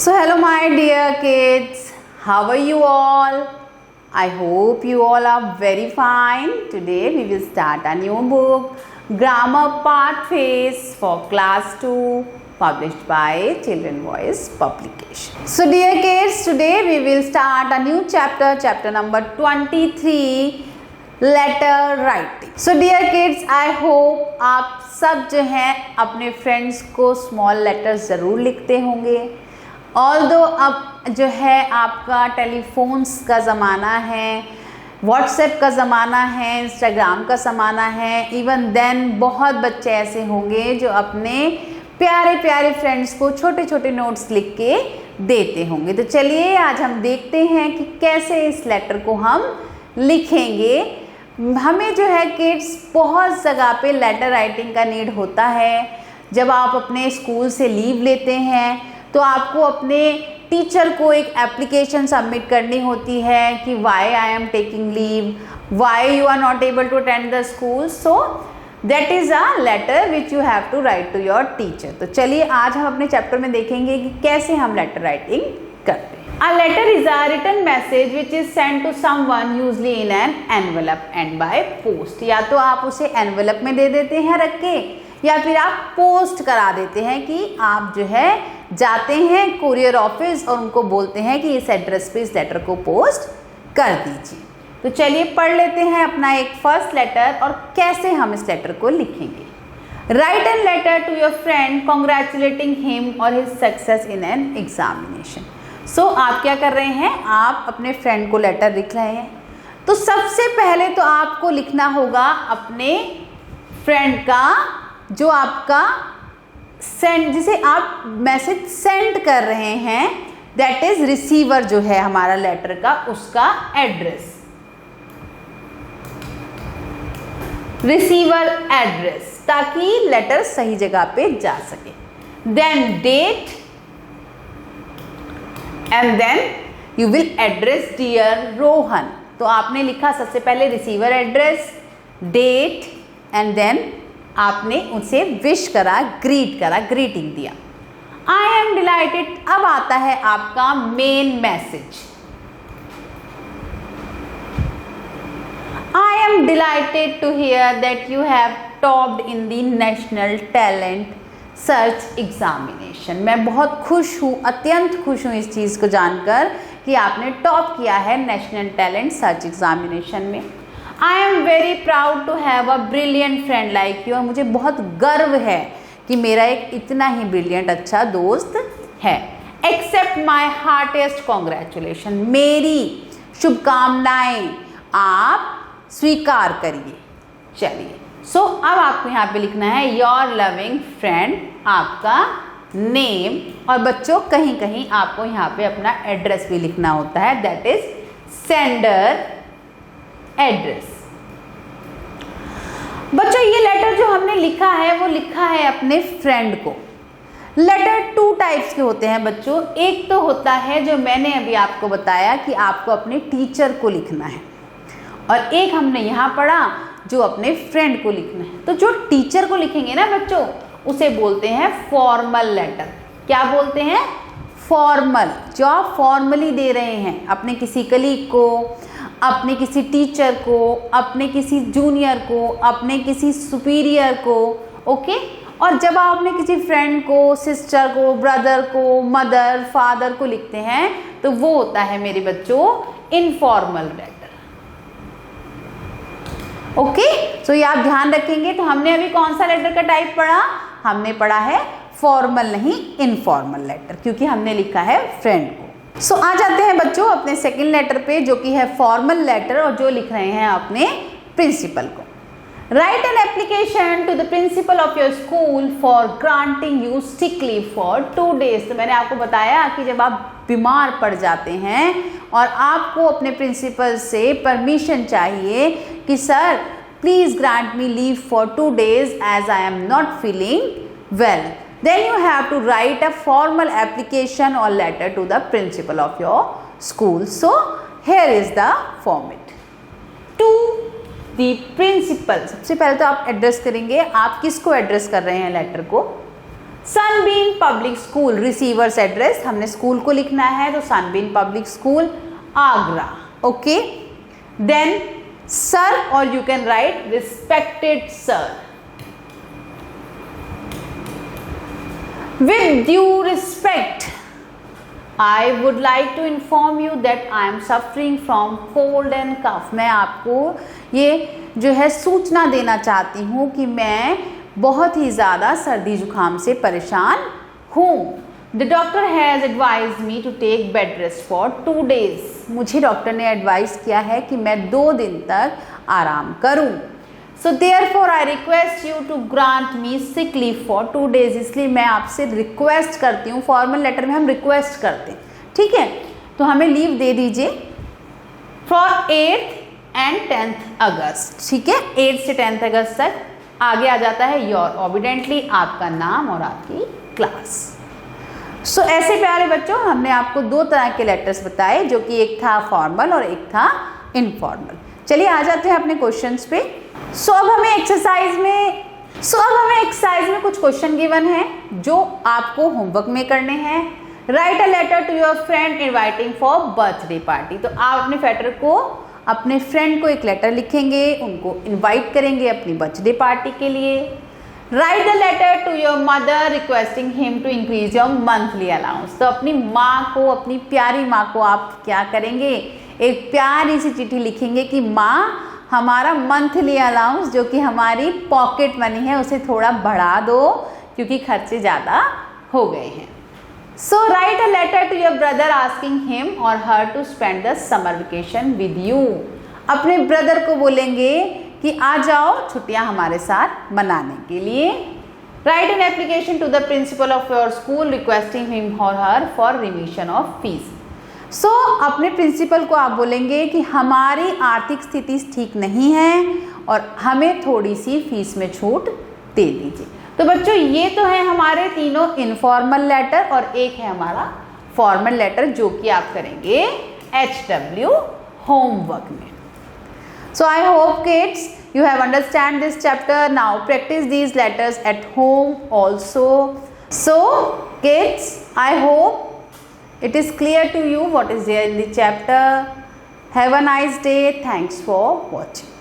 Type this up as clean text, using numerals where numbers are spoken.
So hello my dear kids, how are you all? I hope you all are very fine. Today we will start a new book, Grammar Pathways for Class 2, published by Children Voice Publication. So dear kids, today we will start a new chapter number 23, letter writing. So dear kids, I hope आप सब जो हैं अपने friends को small letters ज़रूर लिखते होंगे। Although अब जो है आपका टेलीफोन्स का ज़माना है, व्हाट्सएप का ज़माना है, इंस्टाग्राम का ज़माना है, इवन देन बहुत बच्चे ऐसे होंगे जो अपने प्यारे प्यारे फ्रेंड्स को छोटे छोटे नोट्स लिख के देते होंगे। तो चलिए आज हम देखते हैं कि कैसे इस लेटर को हम लिखेंगे। हमें जो है किड्स बहुत जगह पे लेटर राइटिंग का नीड होता है। जब आप अपने स्कूल से लीव लेते हैं तो आपको अपने टीचर को एक एप्लीकेशन सबमिट करनी होती है कि why I am taking leave, why you are not able to attend the school, so that is a letter which you have to write to your teacher. तो चलिए आज हम अपने चैप्टर में देखेंगे कि कैसे हम लेटर राइटिंग करते हैं। A letter is a written message which is sent to someone usually in an envelope and by post। या तो आप उसे एनवेलप में दे देते हैं रख के, या फिर आप पोस्ट करा देते हैं कि आप जो है जाते हैं कुरियर ऑफिस और उनको बोलते हैं कि इस एड्रेस पे इस लेटर को पोस्ट कर दीजिए। तो चलिए पढ़ लेते हैं अपना एक फर्स्ट लेटर और कैसे हम इस लेटर को लिखेंगे। Write an letter to your friend congratulating him और his success in an examination. So आप क्या कर रहे हैं, आप अपने फ्रेंड को लेटर लिख रहे हैं। तो सबसे पहले तो आपको लिखना होगा अपने फ्रेंड का जो आपका सेंड, जिसे आप मैसेज सेंड कर रहे हैं, दैट इज रिसीवर जो है हमारा लेटर का, उसका एड्रेस, रिसीवर एड्रेस, ताकि लेटर सही जगह पे जा सके। Then date and then you will address dear Rohan. तो आपने लिखा सबसे पहले receiver address, date and then आपने उनसे विश करा, ग्रीट करा, ग्रीटिंग दिया। आई एम डिलाइटेड, अब आता है आपका main message. I am delighted to hear that you have topped in the national talent search examination. मैं बहुत खुश हूँ, अत्यंत खुश हूँ इस चीज़ को जानकर कि आपने टॉप किया है नेशनल टैलेंट सर्च एग्जामिनेशन में। I am very proud to have a brilliant friend like you. और मुझे बहुत गर्व है कि मेरा एक इतना ही ब्रिलियंट अच्छा दोस्त है। एक्सेप्ट माई हार्टेस्ट कॉन्ग्रेचुलेशन, मेरी शुभकामनाएं आप स्वीकार करिए। चलिए सो अब आपको यहाँ पे लिखना है योर लविंग फ्रेंड, आपका नेम, और बच्चों कहीं कहीं आपको यहाँ पे अपना एड्रेस भी लिखना होता है, दैट इज सेंडर एड्रेस। बच्चों ये लेटर जो हमने लिखा है वो लिखा है अपने फ्रेंड को। लेटर टू टाइप्स के होते हैं बच्चों। एक तो होता है जो मैंने अभी आपको बताया कि आपको अपने टीचर को लिखना है, और एक हमने यहाँ पढ़ा जो अपने फ्रेंड को लिखना है। तो जो टीचर को लिखेंगे ना बच्चों, उसे बोलते हैं फॉर्मल लेटर। क्या बोलते हैं? फॉर्मल। जो आप फॉर्मली दे रहे हैं अपने किसी कलीग को, अपने किसी टीचर को, अपने किसी जूनियर को, अपने किसी सुपीरियर को, ओके। और जब आप अपने किसी फ्रेंड को, सिस्टर को, ब्रदर को, मदर, फादर को लिखते हैं तो वो होता है मेरे बच्चों इनफॉर्मल लेटर, ओके। सो ये आप ध्यान रखेंगे। तो हमने अभी कौन सा लेटर का टाइप पढ़ा? हमने पढ़ा है फॉर्मल, नहीं इनफॉर्मल लेटर, क्योंकि हमने लिखा है फ्रेंड को। सो आ जाते हैं बच्चों अपने सेकंड लेटर पे, जो कि है फॉर्मल लेटर, और जो लिख रहे हैं अपने प्रिंसिपल को। Write an application to the principal of your school for granting you sick leave for 2 days। तो मैंने आपको बताया कि जब आप बीमार पड़ जाते हैं और आपको अपने प्रिंसिपल से परमिशन चाहिए कि sir please grant me leave for 2 days as I am not feeling well, then you have to write a formal application or letter to the principal of your school. So here is the format. To the principal, सबसे पहले तो आप address करेंगे, आप किसको address कर रहे हैं लेटर को? Sunbeam public school, receivers address हमने स्कूल को लिखना है, तो Sunbeam public school Agra. Okay, then sir, और you can write respected sir. With due respect, I would like to inform you that I am suffering from cold and cough. मैं आपको ये जो है सूचना देना चाहती हूँ कि मैं बहुत ही ज़्यादा सर्दी जुकाम से परेशान हूँ. The doctor has advised me to take bed rest for 2 days. मुझे डॉक्टर ने एडवाइस किया है कि मैं 2 दिन तक आराम करूँ. So therefore I request you to grant me sick leave for 2 days. इसलिए मैं आपसे रिक्वेस्ट करती हूँ, फॉर्मल लेटर में हम रिक्वेस्ट करते हैं, ठीक है, तो हमें लीव दे दीजिए फॉर 8th and 10th अगस्त. ठीक है, 8 से 10th अगस्त तक. आगे आ जाता है योर ओबीडेंटली, आपका नाम और आपकी क्लास. सो ऐसे प्यारे बच्चों, हमने आपको 2 तरह के लेटर्स बताए, जो कि एक था फॉर्मल और एक था इनफॉर्मल. चलिए आ जाते हैं अपने क्वेश्चंस पे. सो अब हमें एक्सरसाइज में कुछ क्वेश्चन गिवन है जो आपको होमवर्क में करने हैं. Write a letter to your friend inviting for birthday party. तो आप अपने फ्रेंड को एक लेटर लिखेंगे, उनको इनवाइट करेंगे अपनी बर्थडे पार्टी के लिए. Write a letter to your mother requesting him to increase your monthly allowance. तो अपनी माँ को, अपनी प्यारी माँ को आप क्या करेंगे, एक प्यारी सी चिट्ठी लिखेंगे कि माँ, हमारा मंथली अलाउंस जो कि हमारी पॉकेट मनी है उसे थोड़ा बढ़ा दो क्योंकि खर्चे ज़्यादा हो गए हैं. So write a letter to your brother asking him और her to spend the summer vacation with you. अपने ब्रदर को बोलेंगे कि आ जाओ छुट्टियां हमारे साथ मनाने के लिए. Write an application to the principal of your school requesting him और her for remission of fees. So अपने प्रिंसिपल को आप बोलेंगे कि हमारी आर्थिक स्थिति ठीक नहीं है और हमें थोड़ी सी फीस में छूट दे दीजिए. तो बच्चों ये तो है हमारे तीनों इनफॉर्मल लेटर और एक है हमारा फॉर्मल लेटर जो कि आप करेंगे HW होमवर्क में. So I hope kids you have understand this chapter. Now practice these letters at home also. So kids, I hope it is clear to you what is there in the chapter. Have a nice day. Thanks for watching.